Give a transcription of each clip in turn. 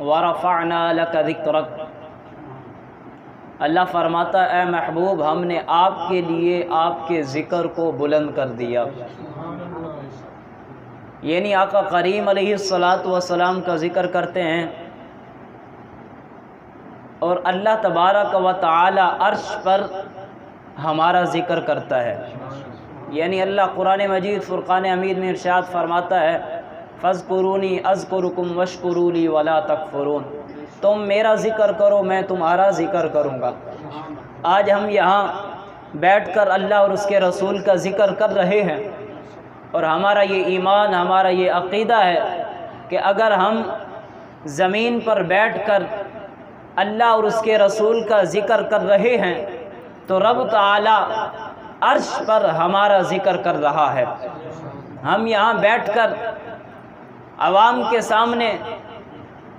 وَرَفَعْنَا لَكَ ذِكْرَكَ، اللہ فرماتا ہے اے محبوب ہم نے آپ کے لیے آپ کے ذکر کو بلند کر دیا۔ یعنی آقا کریم علیہ الصلاۃ کا ذکر کرتے ہیں اور اللہ تبارک و تعالی عرش پر ہمارا ذکر کرتا ہے۔ یعنی اللہ قرآن مجید فرقان حمید میں ارشاد فرماتا ہے فَاذْكُرُونِي أَذْكُرُكُمْ وَاشْكُرُوا لِي وَلَا تَكْفُرُونَ، تم میرا ذکر کرو میں تمہارا ذکر کروں گا۔ آج ہم یہاں بیٹھ کر اللہ اور اس کے رسول کا ذکر کر رہے ہیں، اور ہمارا یہ ایمان، ہمارا یہ عقیدہ ہے کہ اگر ہم زمین پر بیٹھ کر اللہ اور اس کے رسول کا ذکر کر رہے ہیں تو رب تعالی عرش پر ہمارا ذکر کر رہا ہے۔ ہم یہاں بیٹھ کر عوام کے سامنے،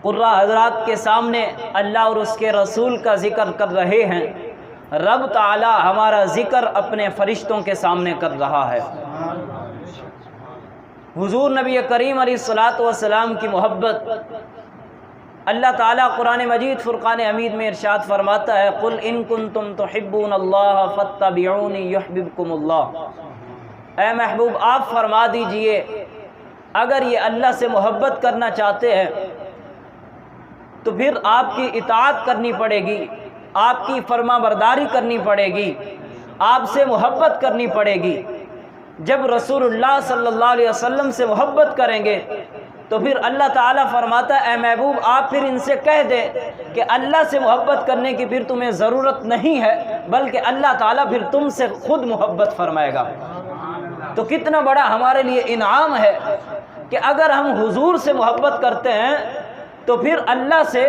قراء حضرات کے سامنے اللہ اور اس کے رسول کا ذکر کر رہے ہیں، رب تعالی ہمارا ذکر اپنے فرشتوں کے سامنے کر رہا ہے۔ حضور نبی کریم علیہ الصلاۃ کی محبت اللہ تعالیٰ قرآن مجید فرقان حمید میں ارشاد فرماتا ہے قُلْ إِن كُنتُمْ تُحِبُّونَ اللَّهَ فَاتَّبِعُونِي يُحْبِبْكُمُ اللَّهُ، اے محبوب آپ فرما دیجئے اگر یہ اللہ سے محبت کرنا چاہتے ہیں تو پھر آپ کی اطاعت کرنی پڑے گی، آپ کی فرما برداری کرنی پڑے گی، آپ سے محبت کرنی پڑے گی۔ جب رسول اللہ صلی اللہ علیہ وسلم سے محبت کریں گے تو پھر اللہ تعالیٰ فرماتا ہے اے محبوب آپ پھر ان سے کہہ دیں کہ اللہ سے محبت کرنے کی پھر تمہیں ضرورت نہیں ہے، بلکہ اللہ تعالیٰ پھر تم سے خود محبت فرمائے گا۔ تو کتنا بڑا ہمارے لیے انعام ہے کہ اگر ہم حضور سے محبت کرتے ہیں تو پھر اللہ سے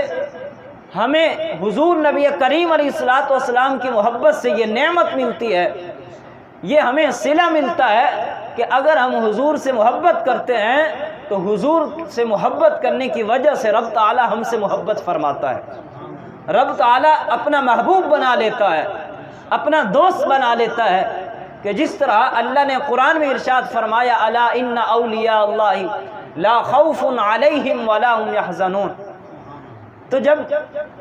ہمیں حضور نبی کریم علیہ الصلاۃ کی محبت سے یہ نعمت ملتی ہے، یہ ہمیں صلہ ملتا ہے کہ اگر ہم حضور سے محبت کرتے ہیں تو حضور سے محبت کرنے کی وجہ سے رب تعالی ہم سے محبت فرماتا ہے، رب تعالی اپنا محبوب بنا لیتا ہے، اپنا دوست بنا لیتا ہے، کہ جس طرح اللہ نے قرآن میں ارشاد فرمایا الا ان اولیاء اللہ لا خوف علیہم ولا هم يحزنون۔ تو جب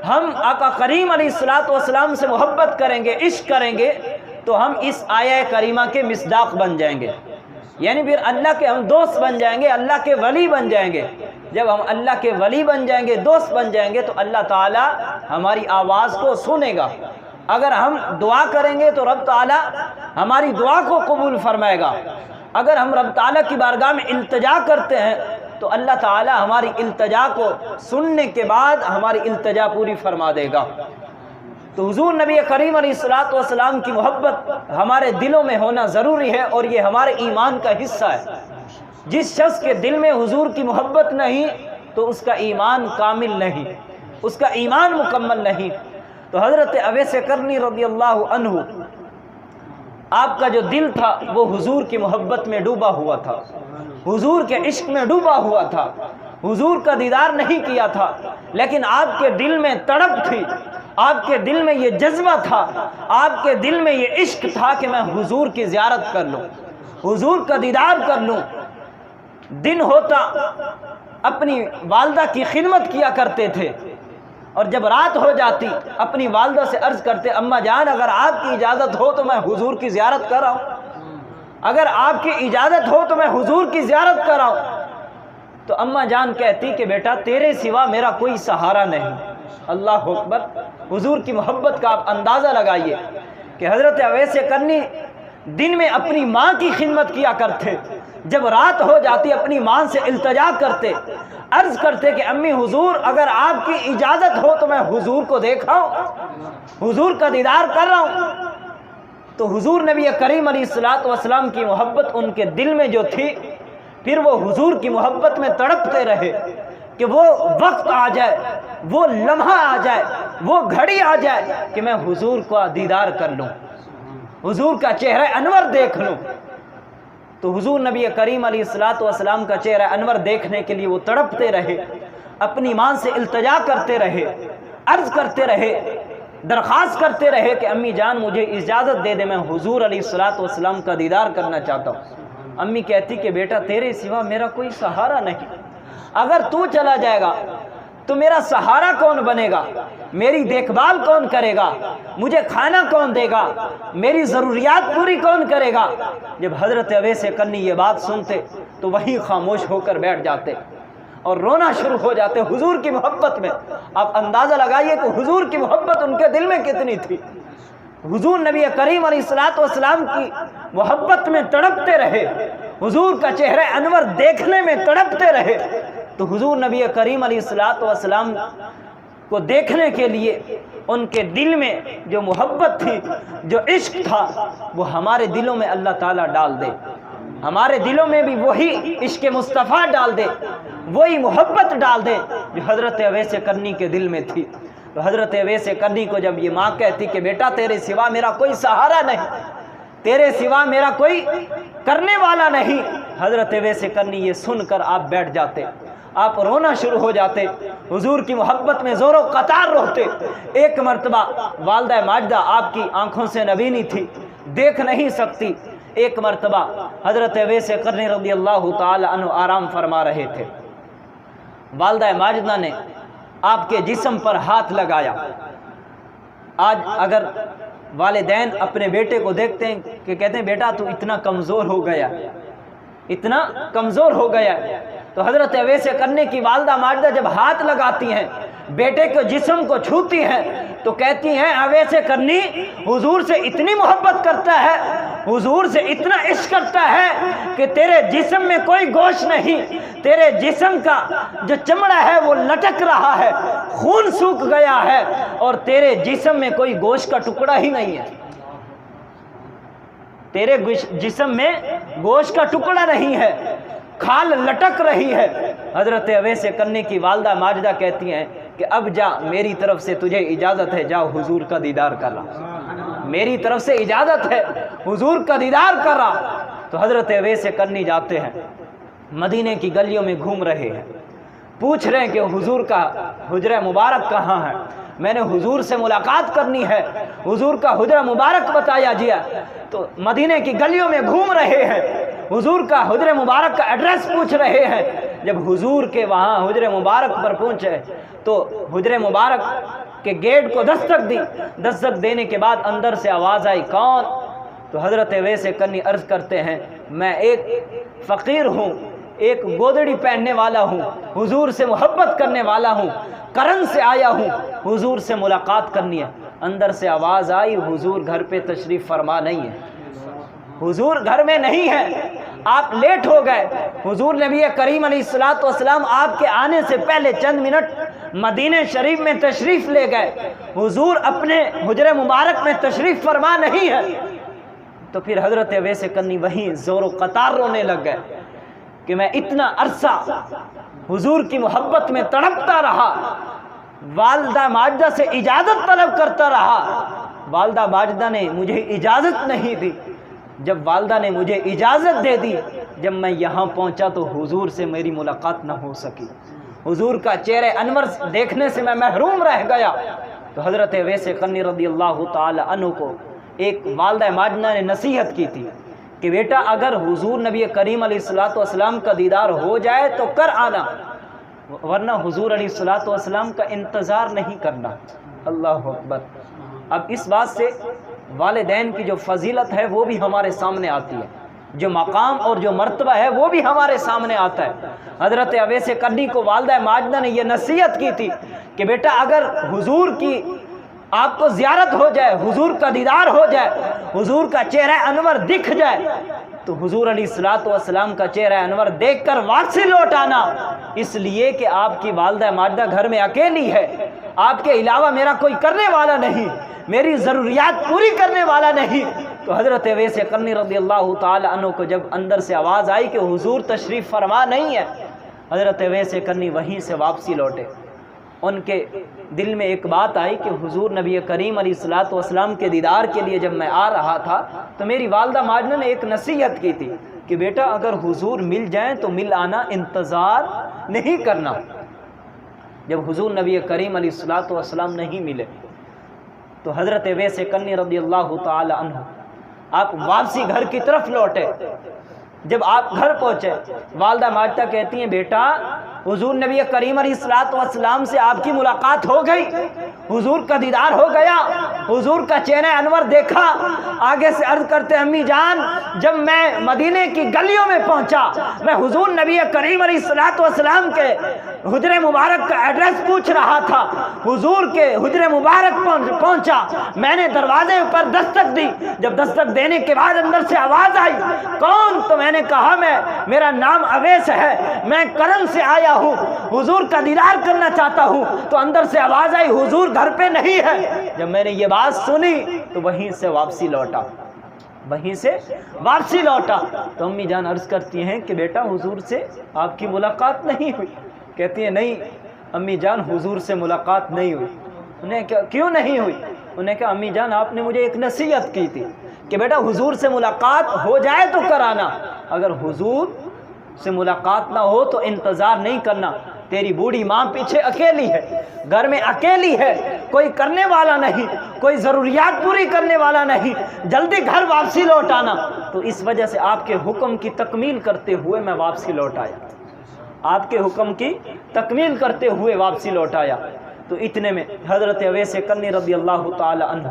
ہم آقا کریم علیہ الصلاۃ سے محبت کریں گے، عشق کریں گے، تو ہم اس آیہ کریمہ کے مصداق بن جائیں گے، یعنی پھر اللہ کے ہم دوست بن جائیں گے، اللہ کے ولی بن جائیں گے۔ جب ہم اللہ کے ولی بن جائیں گے، دوست بن جائیں گے، تو اللہ تعالی ہماری آواز کو سنے گا۔ اگر ہم دعا کریں گے تو رب تعالی ہماری دعا کو قبول فرمائے گا۔ اگر ہم رب تعالی کی بارگاہ میں التجا کرتے ہیں تو اللہ تعالی ہماری التجا کو سننے کے بعد ہماری التجا پوری فرما دے گا۔ تو حضور نبی کریم علیہ الصلاۃ کی محبت ہمارے دلوں میں ہونا ضروری ہے، اور یہ ہمارے ایمان کا حصہ ہے۔ جس شخص کے دل میں حضور کی محبت نہیں تو اس کا ایمان کامل نہیں، اس کا ایمان مکمل نہیں۔ تو حضرت اویس کرنی رضی اللہ عنہ، آپ کا جو دل تھا وہ حضور کی محبت میں ڈوبا ہوا تھا، حضور کے عشق میں ڈوبا ہوا تھا، حضور کا دیدار نہیں کیا تھا، لیکن آپ کے دل میں تڑپ تھی، آپ کے دل میں یہ جذبہ تھا، آپ کے دل میں یہ عشق تھا کہ میں حضور کی زیارت کر لوں، حضور کا دیدار کر لوں۔ دن ہوتا اپنی والدہ کی خدمت کیا کرتے تھے، اور جب رات ہو جاتی اپنی والدہ سے عرض کرتے اماں جان اگر آپ کی اجازت ہو تو میں حضور کی زیارت کر آؤں، اگر آپ کی اجازت ہو تو میں حضور کی زیارت کر آؤں۔ تو اماں جان کہتی کہ بیٹا تیرے سوا میرا کوئی سہارا نہیں۔ اللہ اکبر، حضور کی محبت کا آپ اندازہ لگائیے کہ حضرت اویس کرنی دن میں اپنی ماں کی خدمت کیا کرتے، جب رات ہو جاتی اپنی ماں سے التجا کرتے، عرض کرتے کہ امی حضور اگر آپ کی اجازت ہو تو میں حضور کو دیکھاؤں، حضور کا دیدار کر رہا ہوں۔ تو حضور نبی کریم علیہ الصلاۃ کی محبت ان کے دل میں جو تھی، پھر وہ حضور کی محبت میں تڑپتے رہے کہ وہ وقت آ جائے، وہ لمحہ آ جائے، وہ گھڑی آ جائے کہ میں حضور کا دیدار کر لوں، حضور کا چہرہ انور دیکھ لوں۔ تو حضور نبی کریم علیہ السلام کا چہرہ انور دیکھنے کے لیے وہ تڑپتے رہے، اپنی ماں سے التجا کرتے رہے، عرض کرتے رہے، درخواست کرتے رہے کہ امی جان مجھے اجازت دے دے، میں حضور علیہ السلام کا دیدار کرنا چاہتا ہوں۔ امی کہتی کہ بیٹا تیرے سوا میرا کوئی سہارا نہیں، اگر تو چلا جائے گا تو میرا سہارا کون بنے گا؟ میری دیکھ بھال کون کرے گا؟ مجھے کھانا کون دے گا؟ میری ضروریات پوری کون کرے گا؟ جب حضرت اویس قرنی یہ بات سنتے تو وہیں خاموش ہو کر بیٹھ جاتے اور رونا شروع ہو جاتے حضور کی محبت میں۔ آپ اندازہ لگائیے کہ حضور کی محبت ان کے دل میں کتنی تھی۔ حضور نبی کریم علیہ الصلوۃ والسلام کی محبت میں تڑپتے رہے، حضور کا چہرہ انور دیکھنے میں تڑپتے رہے، تو حضور نبی کریم علیہ الصلوۃ والسلام کو دیکھنے کے لیے ان کے دل میں جو محبت تھی، جو عشق تھا، وہ ہمارے دلوں میں اللہ تعالیٰ ڈال دے، ہمارے دلوں میں بھی وہی عشق مصطفیٰ ڈال دے، وہی محبت ڈال دے جو حضرت اویس قرنی کے دل میں تھی۔ تو حضرت اویس قرنی کو جب یہ ماں کہتی کہ بیٹا تیرے سوا میرا کوئی سہارا نہیں، تیرے سوا میرا کوئی کرنے والا نہیں، حضرت اویس قرنی یہ سن کر آپ بیٹھ جاتے، آپ رونا شروع ہو جاتے، حضور کی محبت میں زور و قطار روتے۔ ایک مرتبہ والدہ ماجدہ آپ کی آنکھوں سے نبینی تھی، دیکھ نہیں سکتی، ایک مرتبہ حضرت اویس قرنی رضی اللہ تعالی عنہ آرام فرما رہے تھے، والدہ ماجدہ نے آپ کے جسم پر ہاتھ لگایا۔ آج اگر والدین اپنے بیٹے کو دیکھتے ہیں کہ کہتے ہیں بیٹا تو اتنا کمزور ہو گیا، اتنا کمزور ہو گیا، تو حضرت اویس قرنی کی والدہ ماجدہ جب ہاتھ لگاتی ہیں، بیٹے کے جسم کو چھوتی ہیں، تو کہتی ہیں اویس قرنی حضور سے اتنی محبت کرتا ہے، حضور سے اتنا عشق کرتا ہے کہ تیرے جسم میں کوئی گوشت نہیں، تیرے جسم کا جو چمڑا ہے وہ لٹک رہا ہے، خون سوکھ گیا ہے، اور تیرے جسم میں کوئی گوشت کا ٹکڑا ہی نہیں ہے، تیرے جسم میں گوشت کا ٹکڑا نہیں ہے، کھال لٹک رہی ہے۔ حضرت اویس قرنی کی والدہ ماجدہ کہتی ہیں کہ اب جا، میری طرف سے تجھے اجازت ہے، جاؤ حضور کا دیدار کر رہا، میری طرف سے اجازت ہے، حضور کا دیدار کر رہا۔ تو حضرت اویس قرنی جاتے ہیں، مدینے کی گلیوں میں گھوم رہے ہیں، پوچھ رہے ہیں کہ حضور کا حجرہ مبارک کہاں ہے، میں نے حضور سے ملاقات کرنی ہے، حضور کا حجرہ مبارک بتایا جیا۔ تو مدینے کی گلیوں میں گھوم رہے ہیں، حضور کا حجرہ مبارک کا ایڈریس پوچھ رہے ہیں۔ جب حضور کے وہاں حجرہ مبارک پر پہنچے تو حجرہ مبارک کے گیٹ کو دستک دی، دستک دینے کے بعد اندر سے آواز آئی، کون؟ تو حضرت اویس قرنی عرض کرتے ہیں میں ایک فقیر ہوں، ایک گودڑی پہننے والا ہوں، حضور سے محبت کرنے والا ہوں، کرن سے آیا ہوں، حضور سے ملاقات کرنی ہے۔ اندر سے آواز آئی حضور گھر پہ تشریف فرما نہیں ہے، حضور گھر میں نہیں ہے، آپ لیٹ ہو گئے۔ حضور نبی کریم علیہ الصلوۃ والسلام آپ کے آنے سے پہلے چند منٹ مدینہ شریف میں تشریف لے گئے، حضور اپنے حجرہ مبارک میں تشریف فرما نہیں ہے۔ تو پھر حضرت اویس قرنی وہیں زور و قطار رونے لگ گئے کہ میں اتنا عرصہ حضور کی محبت میں تڑپتا رہا، والدہ ماجدہ سے اجازت طلب کرتا رہا، والدہ ماجدہ نے مجھے اجازت نہیں دی، جب والدہ نے مجھے اجازت دے دی، جب میں یہاں پہنچا تو حضور سے میری ملاقات نہ ہو سکی، حضور کا چہرہ انور دیکھنے سے میں محروم رہ گیا۔ تو حضرت اویس قرنی رضی اللہ تعالی عنہ کو ایک والدہ ماجدہ نے نصیحت کی تھی کہ بیٹا اگر حضور نبی کریم علیہ الصلوۃ والسلام کا دیدار ہو جائے تو کر آنا، ورنہ حضور علیہ الصلوۃ والسلام کا انتظار نہیں کرنا۔ اللہ اکبر۔ اب اس بات سے والدین کی جو فضیلت ہے وہ بھی ہمارے سامنے آتی ہے، جو مقام اور جو مرتبہ ہے وہ بھی ہمارے سامنے آتا ہے۔ حضرت اویس قرنی کو والدہ ماجدہ نے یہ نصیحت کی تھی کہ بیٹا اگر حضور کی آپ کو زیارت ہو جائے، حضور کا دیدار ہو جائے، حضور کا چہرہ انور دکھ جائے، تو حضور علیہ الصلوۃ والسلام کا چہرہ انور دیکھ کر واپسی لوٹ آنا، اس لیے کہ آپ کی والدہ ماجدہ گھر میں اکیلی ہے، آپ کے علاوہ میرا کوئی کرنے والا نہیں، میری ضروریات پوری کرنے والا نہیں۔ تو حضرت اویس قرنی رضی اللہ تعالی عنہ کو جب اندر سے آواز آئی کہ حضور تشریف فرما نہیں ہے، حضرت اویس قرنی وہیں سے واپسی لوٹے۔ ان کے دل میں ایک بات آئی کہ حضور نبی کریم علیہ الصلوۃ والسلام کے دیدار کے لیے جب میں آ رہا تھا تو میری والدہ ماجدہ نے ایک نصیحت کی تھی کہ بیٹا اگر حضور مل جائیں تو مل آنا، انتظار نہیں کرنا۔ جب حضور نبی کریم علیہ الصلوۃ والسلام نہیں ملے تو حضرت اویس قرنی رضی اللہ تعالی عنہ آپ واپسی گھر کی طرف لوٹے۔ جب آپ گھر پہنچے، والدہ ماجدہ کہتی ہیں بیٹا حضور نبی کریم علیہ الصلوۃ والسلام سے آپ کی ملاقات ہو گئی، حضور کا دیدار ہو گیا، حضور کا چہرہ انور دیکھا۔ آگے سے عرض کرتے امی جان جب میں مدینے کی گلیوں میں پہنچا، میں حضور نبی کریم علیہ الصلوۃ والسلام کے حجرے مبارک کا ایڈریس پوچھ رہا تھا، حضور کے حجرے مبارک پہنچا، میں نے دروازے پر دستک دی، جب دستک دینے کے بعد اندر سے آواز آئی کون؟ تو میں نے کہا میرا نام اویس ہے، میں کرن سے آیا ہوں، حضور کا دیدار کرنا چاہتا ہوں۔ تو اندر سے آواز آئی حضور گھر پہ نہیں ہے۔ جب میں نے یہ بات سنی تو وہیں سے واپسی لوٹا، وہیں سے واپسی لوٹا۔ تو امی جان عرض کرتی ہیں کہ بیٹا حضور سے آپ کی ملاقات نہیں ہوئی؟ کہتی ہیں نہیں امی جان حضور سے ملاقات نہیں ہوئی۔ انہیں کیوں نہیں ہوئی؟ انہیں کہا امی جان آپ نے مجھے ایک نصیحت کی تھی کہ بیٹا حضور سے ملاقات ہو جائے تو کرانا، اگر حضور سے ملاقات نہ ہو تو انتظار نہیں کرنا، تیری بوڑھی ماں پیچھے اکیلی ہے، گھر میں اکیلی ہے، کوئی کرنے والا نہیں، کوئی ضروریات پوری کرنے والا نہیں، جلدی گھر واپسی لوٹ آنا۔ تو اس وجہ سے آپ کے حکم کی تکمیل کرتے ہوئے میں واپسی لوٹ آیا، آپ کے حکم کی تکمیل کرتے ہوئے واپسی لوٹ آیا۔ تو اتنے میں حضرت اویس قرنی رضی اللہ تعالی عنہ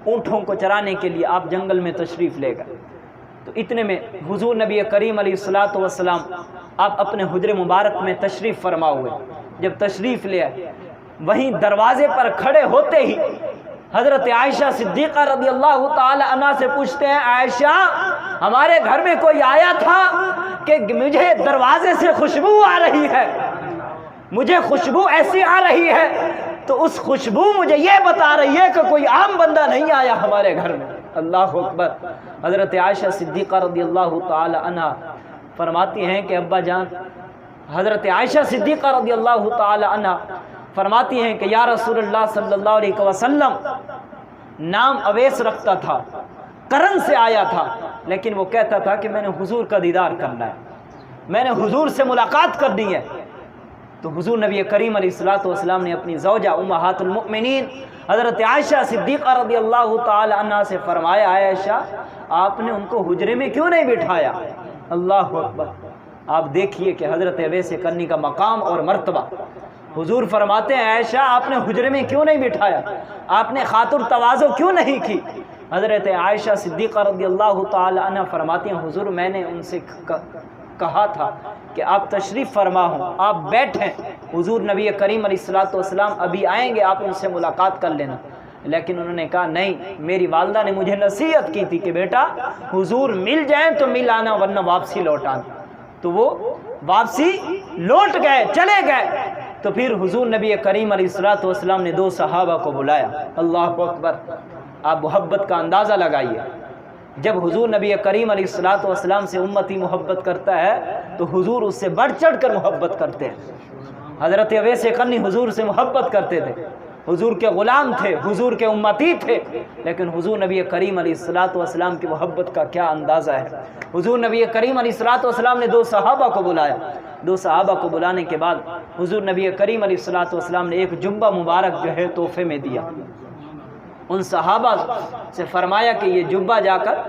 اونٹوں کو چرانے کے لیے آپ جنگل میں تشریف لے گئے۔ تو اتنے میں حضور نبی کریم علیہ الصلوۃ والسلام آپ اپنے حجرے مبارک میں تشریف فرما ہوئے۔ جب تشریف لے آئے وہیں دروازے پر کھڑے ہوتے ہی حضرت عائشہ صدیقہ رضی اللہ تعالی عنہا سے پوچھتے ہیں عائشہ ہمارے گھر میں کوئی آیا تھا کہ مجھے دروازے سے خوشبو آ رہی ہے، مجھے خوشبو ایسی آ رہی ہے، تو اس خوشبو مجھے یہ بتا رہی ہے کہ کوئی عام بندہ نہیں آیا ہمارے گھر میں۔ اللہ اکبر۔ حضرت عائشہ صدیقہ رضی اللہ تعالی عنہا فرماتی ہیں کہ ابا جان، حضرت عائشہ صدیقہ رضی اللہ تعالی عنہا فرماتی ہیں کہ یا رسول اللہ صلی اللہ علیہ وسلم نام اویس رکھتا تھا، کرن سے آیا تھا، لیکن وہ کہتا تھا کہ میں نے حضور کا دیدار کرنا ہے، میں نے حضور سے ملاقات کرنی ہے۔ تو حضور نبی کریم علیہ الصلوۃ والسلام نے اپنی زوجہ امہات المؤمنین حضرت عائشہ صدیقہ رضی اللہ تعالی عنہا سے فرمایا عائشہ آپ نے ان کو حجرے میں کیوں نہیں بٹھایا؟ اللہ اکبر۔ آپ دیکھیے کہ حضرت اویس قرنی کا مقام اور مرتبہ۔ حضور فرماتے ہیں عائشہ آپ نے حجرے میں کیوں نہیں بٹھایا؟ آپ نے خاطر تواضع کیوں نہیں کی؟ حضرت عائشہ صدیقہ رضی اللہ تعالی عنہ فرماتی ہیں حضور میں نے ان سے کہا تھا کہ آپ تشریف فرما ہوں، آپ بیٹھیں، حضور نبی کریم علیہ الصلوۃ والسلام ابھی آئیں گے، آپ ان سے ملاقات کر لینا۔ لیکن انہوں نے کہا نہیں، میری والدہ نے مجھے نصیحت کی تھی کہ بیٹا حضور مل جائیں تو مل آنا ورنہ واپسی لوٹ آنا۔ تو وہ واپسی لوٹ گئے، چلے گئے۔ تو پھر حضور نبی کریم علیہ الصلوۃ والسلام نے دو صحابہ کو بلایا۔ اللہ اکبر۔ آپ محبت کا اندازہ لگائیے، جب حضور نبی کریم علیہ الصلوۃ والسلام سے امتی محبت کرتا ہے تو حضور اس سے بڑھ چڑھ کر محبت کرتے ہیں۔ حضرت اویس قرنی حضور سے محبت کرتے تھے، حضور کے غلام تھے، حضور کے امتی تھے، لیکن حضور نبی کریم علیہ الصلوۃ والسلام کی محبت کا کیا اندازہ ہے۔ حضور نبی کریم علیہ الصلوۃ والسلام نے دو صحابہ کو بلایا۔ دو صحابہ کو بلانے کے بعد حضور نبی کریم علیہ الصلوۃ والسلام نے ایک جبہ مبارک جو ہے تحفے میں دیا۔ ان صحابہ سے فرمایا کہ یہ جبہ جا کر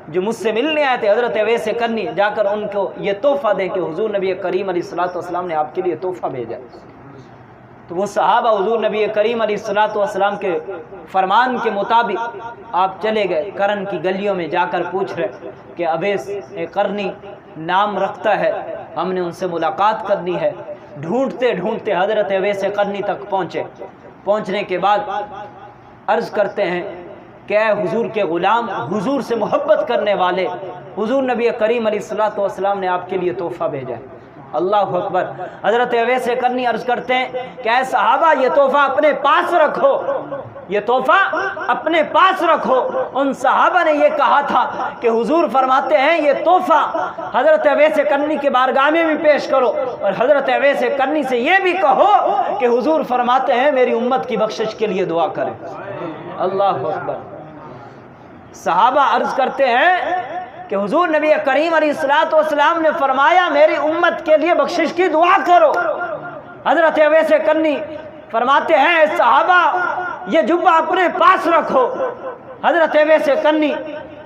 جو مجھ سے ملنے آئے تھے حضرت اویس قرنی، جا کر ان کو یہ تحفہ دیں کہ حضور نبی کریم علیہ الصلوۃ والسلام نے آپ کے لیے تحفہ بھیجا۔ تو وہ صحابہ حضور نبی کریم علیہ الصلوۃ والسلام کے فرمان کے مطابق آپ چلے گئے، کرن کی گلیوں میں جا کر پوچھ رہے کہ اویس قرنی نام رکھتا ہے، ہم نے ان سے ملاقات کرنی ہے۔ ڈھونڈتے ڈھونڈتے حضرت اویس قرنی تک پہنچے۔ پہنچنے کے بعد عرض کرتے ہیں کہ اے حضور کے غلام، حضور سے محبت کرنے والے، حضور نبی کریم علیہ الصلوۃ والسلام نے آپ کے لیے تحفہ بھیجا ہے۔ اللہ اکبر۔ حضرت اویس قرنی عرض کرتے ہیں کہ اے صحابہ یہ تحفہ اپنے پاس رکھو، یہ تحفہ اپنے پاس رکھو۔ ان صحابہ نے یہ کہا تھا کہ حضور فرماتے ہیں یہ تحفہ حضرت اویس قرنی کے بارگاہ میں بھی پیش کرو، اور حضرت اویس قرنی سے یہ بھی کہو کہ حضور فرماتے ہیں میری امت کی بخشش کے لیے دعا کریں۔ اللہ اکبر۔ صحابہ عرض کرتے ہیں کہ حضور نبی کریم علیہ الصلوۃ والسلام نے فرمایا میری امت کے لیے بخشش کی دعا کرو۔ حضرت اویس قرنی فرماتے ہیں صحابہ یہ جبہ اپنے پاس رکھو۔ حضرت اویس قرنی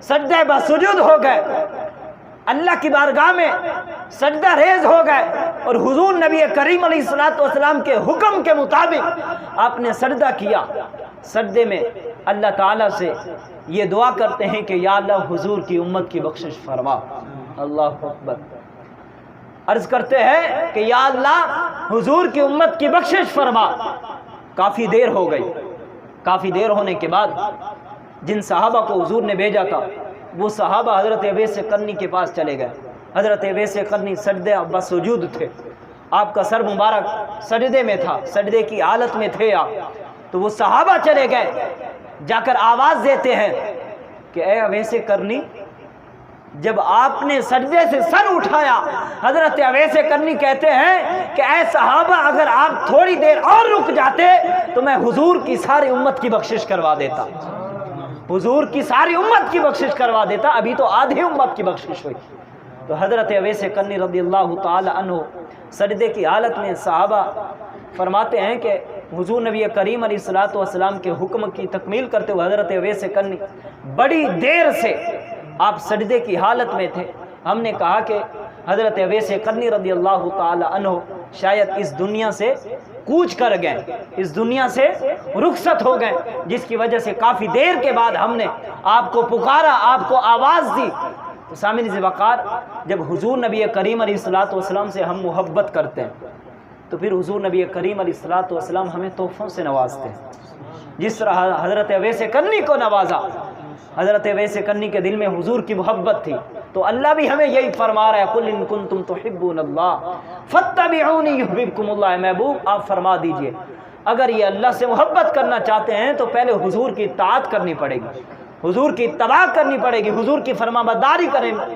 سجدہ بسجود ہو گئے، اللہ کی بارگاہ میں سجدہ ریز ہو گئے اور حضور نبی کریم علیہ الصلوۃ والسلام کے حکم کے مطابق آپ نے سجدہ کیا۔ سجدے میں اللہ تعالیٰ سے یہ دعا کرتے ہیں کہ یا اللہ حضور کی امت کی بخشش فرما۔ اللہ اکبر۔ عرض کرتے ہیں کہ یا اللہ حضور کی امت کی بخشش فرما۔ کافی دیر ہو گئی۔ کافی دیر ہونے کے بعد جن صحابہ کو حضور نے بھیجا تھا وہ صحابہ حضرت اویس قرنی کے پاس چلے گئے۔ حضرت اویس قرنی سجدے بسجود تھے، آپ کا سر مبارک سجدے میں تھا، سجدے کی حالت میں تھے آپ۔ تو وہ صحابہ چلے گئے، جا کر آواز دیتے ہیں کہ اے اویس قرنی، جب آپ نے سجدے سے سر اٹھایا، حضرت اویس قرنی کہتے ہیں کہ اے صحابہ اگر آپ تھوڑی دیر اور رک جاتے تو میں حضور کی ساری امت کی بخشش کروا دیتا، حضور کی ساری امت کی بخشش کروا دیتا، ابھی تو آدھی امت کی بخشش ہوئی۔ تو حضرت اویس قرنی رضی اللہ تعالی عنہ سجدے کی حالت میں صحابہ فرماتے ہیں کہ حضور نبی کریم علیہ الصلوۃ والسلام کے حکم کی تکمیل کرتے ہوئے حضرت اویس قرنی بڑی دیر سے آپ سجدے کی حالت میں تھے۔ ہم نے کہا کہ حضرت اویس قرنی رضی اللہ تعالی عنہ شاید اس دنیا سے کوچ کر گئے، اس دنیا سے رخصت ہو گئے، جس کی وجہ سے کافی دیر کے بعد ہم نے آپ کو پکارا، آپ کو آواز دی۔ تو سامعین وقار، جب حضور نبی کریم علیہ الصلوۃ والسلام سے ہم محبت کرتے ہیں تو پھر حضور نبی کریم علیہ الصلوۃ والسلام ہمیں تحفوں سے نوازتے ہیں، جس طرح حضرت اویس قرنی کو نوازا۔ حضرت اویس قرنی کے دل میں حضور کی محبت تھی، تو اللہ بھی ہمیں یہی فرما رہا ہے قل ان کنتم تحبون اللہ فاتبعونی یحببکم اللہ۔ محبوب آپ فرما دیجئے اگر یہ اللہ سے محبت کرنا چاہتے ہیں تو پہلے حضور کی اطاعت کرنی پڑے گی، حضور کی اتباع کرنی پڑے گی، حضور کی فرما برداری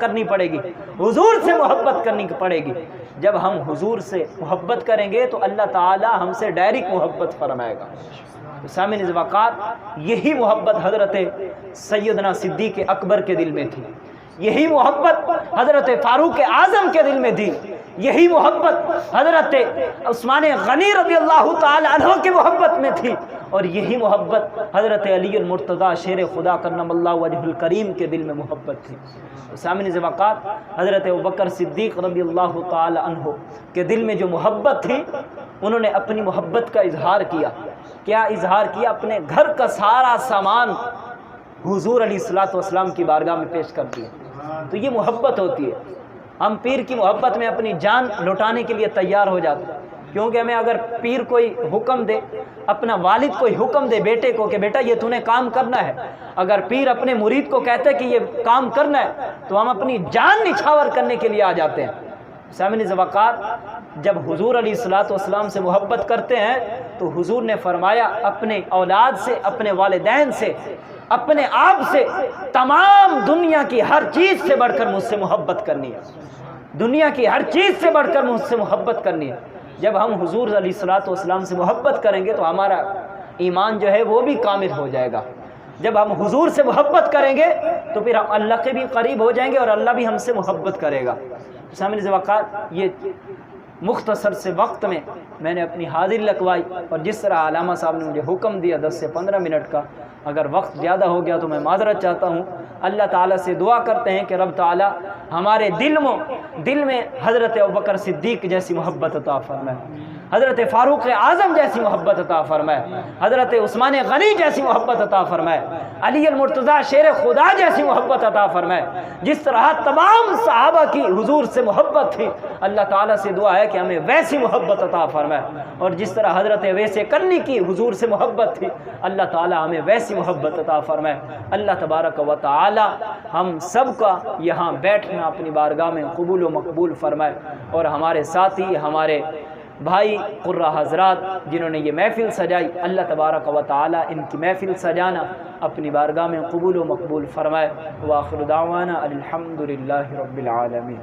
کرنی پڑے گی، حضور سے محبت کرنی پڑے گی۔ جب ہم حضور سے محبت کریں گے تو اللہ تعالی ہم سے ڈائریکٹ محبت فرمائے گا۔ سامعین وقار، یہی محبت حضرت سیدنا صدیق اکبر کے دل میں تھی، یہی محبت حضرت فاروق اعظم کے دل میں تھی، یہی محبت حضرت عثمان غنی رضی اللہ تعالی عنہ کی محبت میں تھی، اور یہی محبت حضرت علی المرتضیٰ شیر خدا کرم اللہ وجہ الکریم کے دل میں محبت تھی۔ سامعین وقار، حضرت ابوبکر صدیق رضی اللہ تعالی عنہ کے دل میں جو محبت تھی، انہوں نے اپنی محبت کا اظہار کیا۔ کیا اظہار کیا؟ اپنے گھر کا سارا سامان حضور علیہ الصلوۃ والسلام کی بارگاہ میں پیش کر دیا۔ تو یہ محبت ہوتی ہے۔ ہم پیر کی محبت میں اپنی جان لوٹانے کے لیے تیار ہو جاتے ہیں، کیونکہ ہمیں اگر پیر کوئی حکم دے، اپنا والد کوئی حکم دے بیٹے کو کہ بیٹا یہ تو نے کام کرنا ہے، اگر پیر اپنے مرید کو کہتے کہ یہ کام کرنا ہے تو ہم اپنی جان نچھاور کرنے کے لیے آ جاتے ہیں۔ سامعین وقار، جب حضور علیہ الصلوۃ والسلام سے محبت کرتے ہیں تو حضور نے فرمایا اپنے اولاد سے، اپنے والدین سے، اپنے آپ سے، تمام دنیا کی ہر چیز سے بڑھ کر مجھ سے محبت کرنی ہے، دنیا کی ہر چیز سے بڑھ کر مجھ سے محبت کرنی ہے۔ جب ہم حضور علیہ الصلوۃ والسلام سے محبت کریں گے تو ہمارا ایمان جو ہے وہ بھی کامل ہو جائے گا۔ جب ہم حضور سے محبت کریں گے تو پھر ہم اللہ کے بھی قریب ہو جائیں گے اور اللہ بھی ہم سے محبت کرے گا۔ سامعین وقار، یہ مختصر سے وقت میں نے اپنی حاضری لگوائی، اور جس طرح علامہ صاحب نے مجھے حکم دیا 10 سے 15 منٹ کا، اگر وقت زیادہ ہو گیا تو میں معذرت چاہتا ہوں۔ اللہ تعالیٰ سے دعا کرتے ہیں کہ رب تعالیٰ ہمارے دل میں حضرت ابوبکر صدیق جیسی محبت عطا فرمائے، حضرت فاروق اعظم جیسی محبت عطا فرمائے، حضرت عثمان غنی جیسی محبت عطا فرمائے، علی المرتضیٰ شیر خدا جیسی محبت عطا فرمائے۔ جس طرح تمام صحابہ کی حضور سے محبت تھی، اللہ تعالیٰ سے دعا ہے کہ ہمیں ویسی محبت عطا فرمائے، اور جس طرح حضرت اویس قرنی کی حضور سے محبت تھی، اللہ تعالیٰ ہمیں ویسی محبت عطا فرمائے۔ اللہ تبارک و تعالی ہم سب کا یہاں بیٹھنا اپنی بارگاہ میں قبول و مقبول فرمائے، اور ہمارے ساتھی، ہمارے بھائی قرہ حضرات جنہوں نے یہ محفل سجائی، اللہ تبارک و تعالی ان کی محفل سجانا اپنی بارگاہ میں قبول و مقبول فرمائے۔ وآخر دعوانا الحمدللہ رب العالمین۔